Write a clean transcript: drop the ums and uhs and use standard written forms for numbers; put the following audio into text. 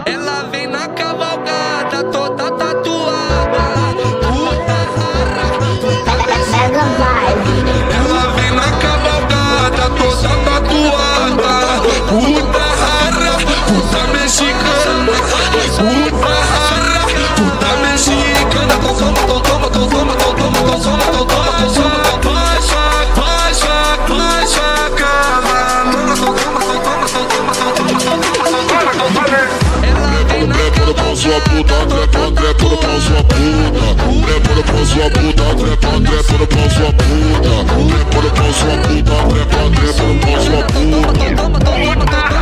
Ela vem na cavalgada, toda tatuada. Puta rara, Mega vibe. ela vem na cavalgada, toda tatuada. Puta rara, puta mexicana. Puta rara, puta mexicana. Toma, toma, ela vem na Trepa sua puta, trepa no pau sua puta. Trepa no pau sua puta, trepa no pau sua puta. Trepa no pau sua puta, trepa no pau sua puta. toma,